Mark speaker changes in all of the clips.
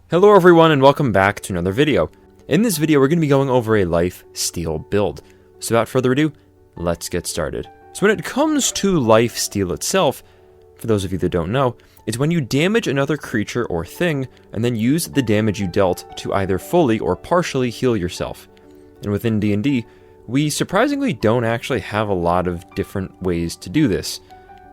Speaker 1: Hello everyone and welcome back to another video. In this video we're going to be going over a lifesteal build. So without further ado, let's get started. So when it comes to lifesteal itself, for those of you that don't know, it's when you damage another creature or thing and then use the damage you dealt to either fully or partially heal yourself. And within D&D, we surprisingly don't actually have a lot of different ways to do this.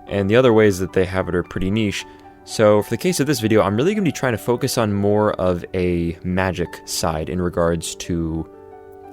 Speaker 1: And the other ways that they have it are pretty niche. So for the case of this video, I'm really going to be trying to focus on more of a magic side in regards to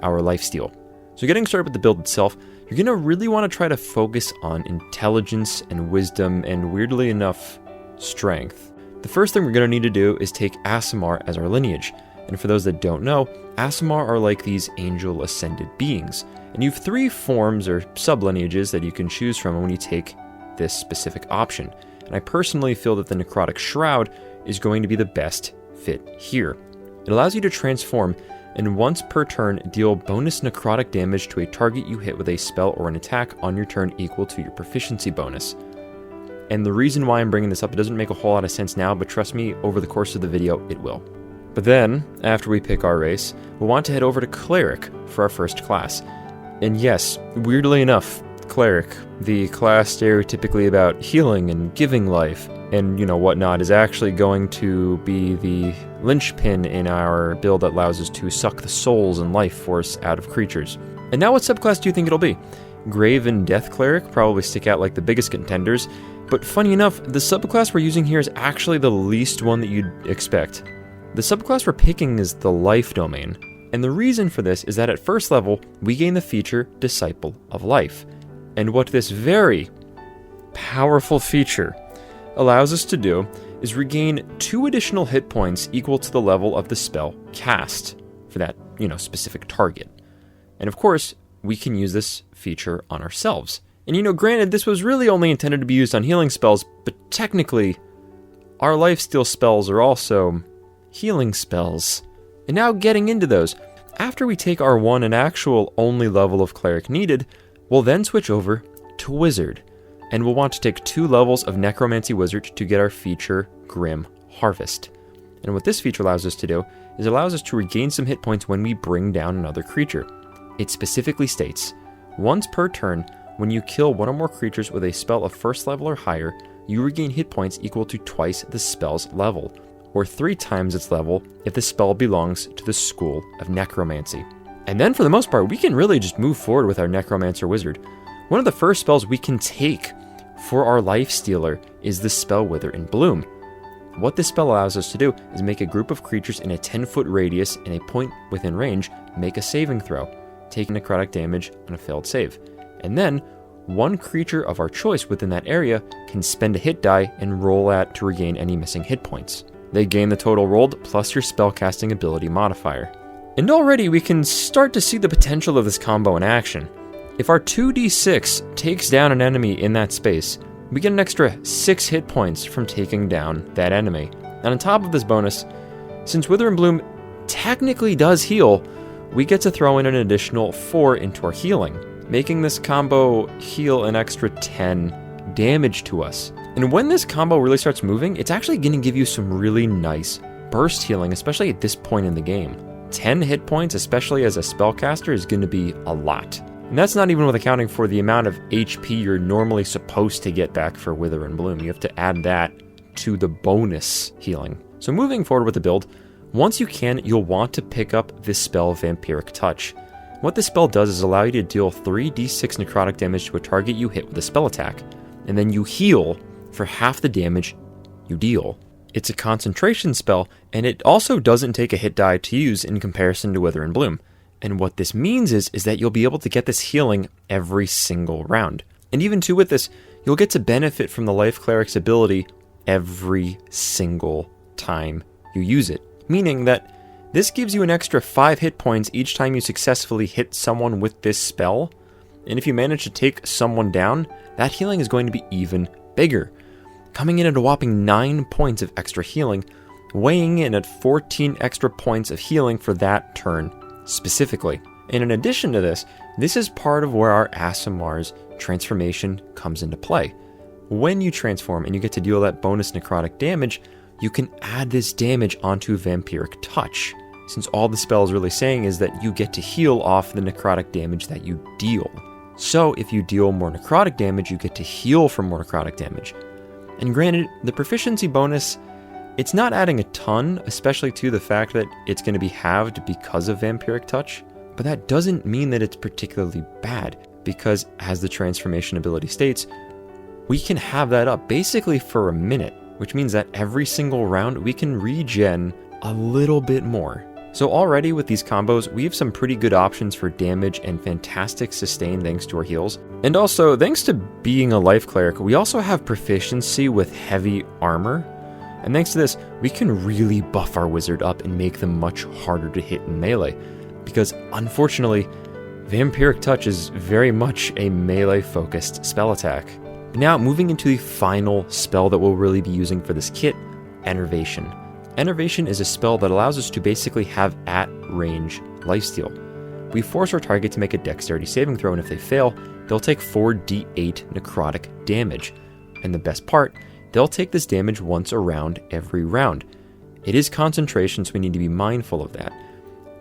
Speaker 1: our lifesteal. So getting started with the build itself, you're going to really want to try to focus on intelligence and wisdom and, weirdly enough, strength. The first thing we're going to need to do is take Aasimar as our lineage. And for those that don't know, Aasimar are like these angel ascended beings. And you have three forms or sub-lineages that you can choose from when you take this specific option. And I personally feel that the Necrotic Shroud is going to be the best fit here. It allows you to transform and once per turn deal bonus necrotic damage to a target you hit with a spell or an attack on your turn equal to your proficiency bonus. And the reason why I'm bringing this up, it doesn't make a whole lot of sense now, but trust me, over the course of the video, it will. But then, after we pick our race, we'll want to head over to Cleric for our first class. And yes, weirdly enough, Cleric, the class stereotypically about healing and giving life and whatnot, is actually going to be the linchpin in our build that allows us to suck the souls and life force out of creatures. And now what subclass do you think it'll be? Grave and Death Cleric probably stick out like the biggest contenders, but funny enough, the subclass we're using here is actually the least one that you'd expect. The subclass we're picking is the Life domain, and the reason for this is that at first level, we gain the feature Disciple of Life. And what this very powerful feature allows us to do is regain 2 additional hit points equal to the level of the spell cast for that, specific target. And of course, we can use this feature on ourselves. And granted, this was really only intended to be used on healing spells, but technically, our lifesteal spells are also healing spells. And now getting into those, after we take our one and actual only level of Cleric needed, we'll then switch over to Wizard, and we'll want to take 2 levels of Necromancy Wizard to get our feature Grim Harvest. And what this feature allows us to do is it allows us to regain some hit points when we bring down another creature. It specifically states, once per turn, when you kill one or more creatures with a spell of first level or higher, you regain hit points equal to twice the spell's level, or 3 times its level if the spell belongs to the School of Necromancy. And then for the most part, we can really just move forward with our Necromancer Wizard. One of the first spells we can take for our Lifestealer is the spell Wither in Bloom. What this spell allows us to do is make a group of creatures in a 10-foot radius and a point within range make a saving throw, taking necrotic damage on a failed save. And then, one creature of our choice within that area can spend a hit die and roll at to regain any missing hit points. They gain the total rolled plus your spellcasting ability modifier. And already we can start to see the potential of this combo in action. If our 2d6 takes down an enemy in that space, we get an extra 6 hit points from taking down that enemy. And on top of this bonus, since Wither and Bloom technically does heal, we get to throw in an additional 4 into our healing, making this combo heal an extra 10 damage to us. And when this combo really starts moving, it's actually going to give you some really nice burst healing, especially at this point in the game. 10 hit points, especially as a spellcaster, is going to be a lot. And that's not even with accounting for the amount of HP you're normally supposed to get back for Wither and Bloom. You have to add that to the bonus healing. So moving forward with the build, once you can, you'll want to pick up this spell Vampiric Touch. What this spell does is allow you to deal 3d6 necrotic damage to a target you hit with a spell attack, and then you heal for half the damage you deal. It's a concentration spell, and it also doesn't take a hit die to use in comparison to Wither and Bloom. And what this means is that you'll be able to get this healing every single round. And even too with this, you'll get to benefit from the Life Cleric's ability every single time you use it. Meaning that this gives you an extra 5 hit points each time you successfully hit someone with this spell. And if you manage to take someone down, that healing is going to be even bigger, coming in at a whopping 9 points of extra healing, weighing in at 14 extra points of healing for that turn specifically. And in addition to this, this is part of where our Aasimar's transformation comes into play. When you transform and you get to deal that bonus necrotic damage, you can add this damage onto Vampiric Touch, since all the spell is really saying is that you get to heal off the necrotic damage that you deal. So if you deal more necrotic damage, you get to heal from more necrotic damage. And granted, the proficiency bonus, it's not adding a ton, especially to the fact that it's going to be halved because of Vampiric Touch, but that doesn't mean that it's particularly bad, because as the transformation ability states, we can have that up basically for a minute, which means that every single round we can regen a little bit more. So already with these combos, we have some pretty good options for damage and fantastic sustain thanks to our heals. And also, thanks to being a life cleric, we also have proficiency with heavy armor. And thanks to this, we can really buff our wizard up and make them much harder to hit in melee. Because unfortunately, Vampiric Touch is very much a melee-focused spell attack. Now, moving into the final spell that we'll really be using for this kit, Inovation. Inovation is a spell that allows us to basically have at-range lifesteal. We force our target to make a dexterity saving throw, and if they fail, they'll take 4d8 necrotic damage. And the best part, they'll take this damage once around every round. It is concentration, so we need to be mindful of that.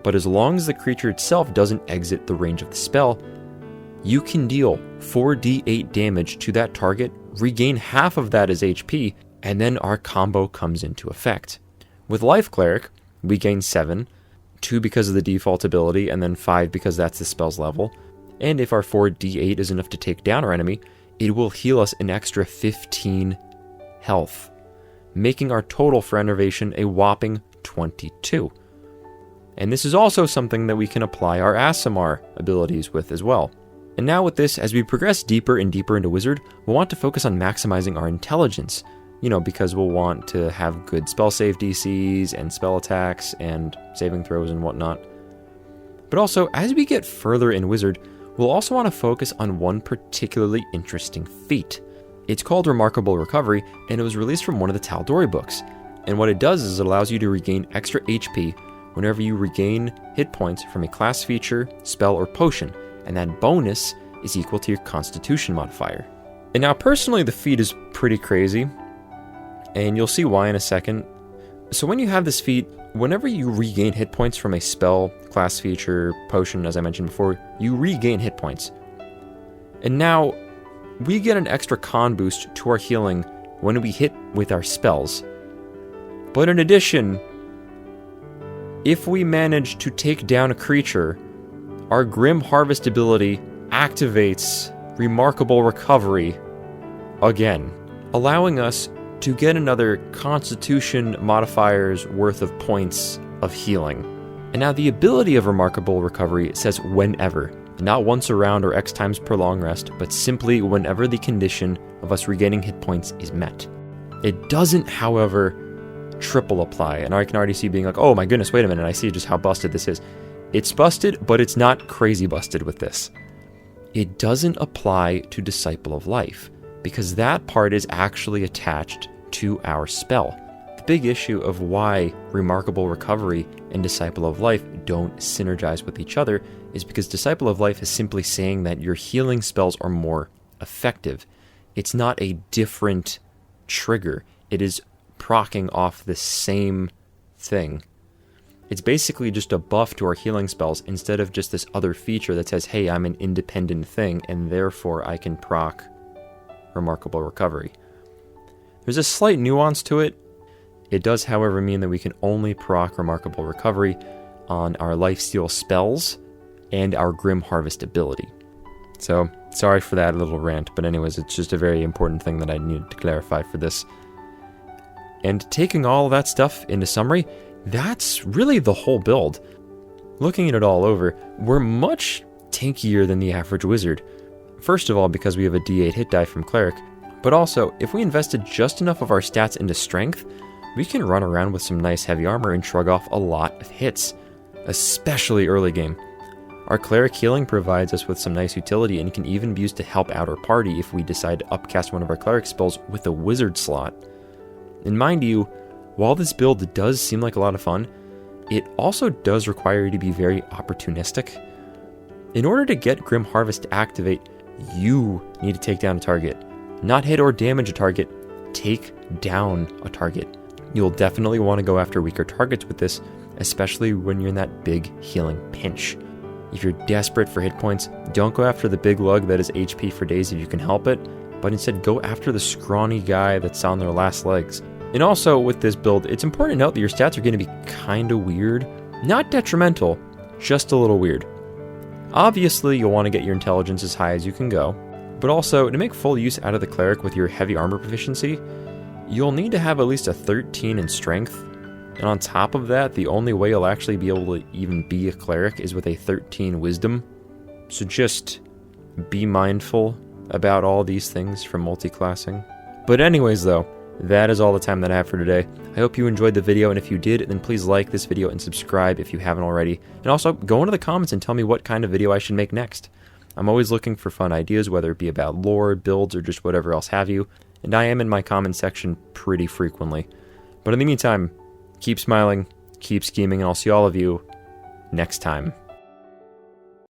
Speaker 1: But as long as the creature itself doesn't exit the range of the spell, you can deal 4d8 damage to that target, regain half of that as HP, and then our combo comes into effect. With Life Cleric, we gain 7, 2 because of the default ability, and then 5 because that's the spell's level. And if our 4d8 is enough to take down our enemy, it will heal us an extra 15 health, making our total for Inovation a whopping 22. And this is also something that we can apply our ASMR abilities with as well. And now with this, as we progress deeper and deeper into Wizard, we'll want to focus on maximizing our intelligence. Because we'll want to have good spell save DCs and spell attacks and saving throws and whatnot. But also, as we get further in Wizard, we'll also want to focus on one particularly interesting feat. It's called Remarkable Recovery, and it was released from one of the Tal'Dorei books. And what it does is it allows you to regain extra HP whenever you regain hit points from a class feature, spell, or potion, and that bonus is equal to your Constitution modifier. And now, personally, the feat is pretty crazy, and you'll see why in a second. So when you have this feat, whenever you regain hit points from a spell, class feature, potion, as I mentioned before, you regain hit points. And now, we get an extra con boost to our healing when we hit with our spells. But in addition, if we manage to take down a creature, our Grim Harvest ability activates Remarkable Recovery again, allowing us to get another Constitution modifier's worth of points of healing. And now the ability of Remarkable Recovery says whenever, not once a round or X times per long rest, but simply whenever the condition of us regaining hit points is met. It doesn't, however, triple apply, and I can already see being like, oh my goodness, wait a minute, I see just how busted this is. It's busted, but it's not crazy busted with this. It doesn't apply to Disciple of Life, because that part is actually attached to our spell. The big issue of why Remarkable Recovery and Disciple of Life don't synergize with each other is because Disciple of Life is simply saying that your healing spells are more effective. It's not a different trigger. It is proccing off the same thing. It's basically just a buff to our healing spells instead of just this other feature that says, hey, I'm an independent thing and therefore I can proc Remarkable Recovery. There's a slight nuance to it. It does, however, mean that we can only proc Remarkable Recovery on our lifesteal spells and our Grim Harvest ability. So, sorry for that little rant, but anyways, it's just a very important thing that I needed to clarify for this. And taking all that stuff into summary, that's really the whole build. Looking at it all over, we're much tankier than the average wizard. First of all, because we have a d8 hit die from Cleric, but also, if we invested just enough of our stats into strength, we can run around with some nice heavy armor and shrug off a lot of hits, especially early game. Our Cleric healing provides us with some nice utility and can even be used to help out our party if we decide to upcast one of our Cleric spells with a wizard slot. And mind you, while this build does seem like a lot of fun, it also does require you to be very opportunistic. In order to get Grim Harvest to activate, you need to take down a target. Not hit or damage a target, take down a target. You'll definitely want to go after weaker targets with this, especially when you're in that big healing pinch. If you're desperate for hit points, don't go after the big lug that is HP for days if you can help it, but instead go after the scrawny guy that's on their last legs. And also, with this build, it's important to note that your stats are going to be kinda weird. Not detrimental, just a little weird. Obviously, you'll want to get your intelligence as high as you can go, but also, to make full use out of the Cleric with your heavy armor proficiency, you'll need to have at least a 13 in strength, and on top of that, the only way you'll actually be able to even be a Cleric is with a 13 wisdom. So just be mindful about all these things from multiclassing. But anyways though, that is all the time that I have for today. I hope you enjoyed the video, and if you did, then please like this video and subscribe if you haven't already. And also, go into the comments and tell me what kind of video I should make next. I'm always looking for fun ideas, whether it be about lore, builds, or just whatever else have you, and I am in my comment section pretty frequently. But in the meantime, keep smiling, keep scheming, and I'll see all of you next time.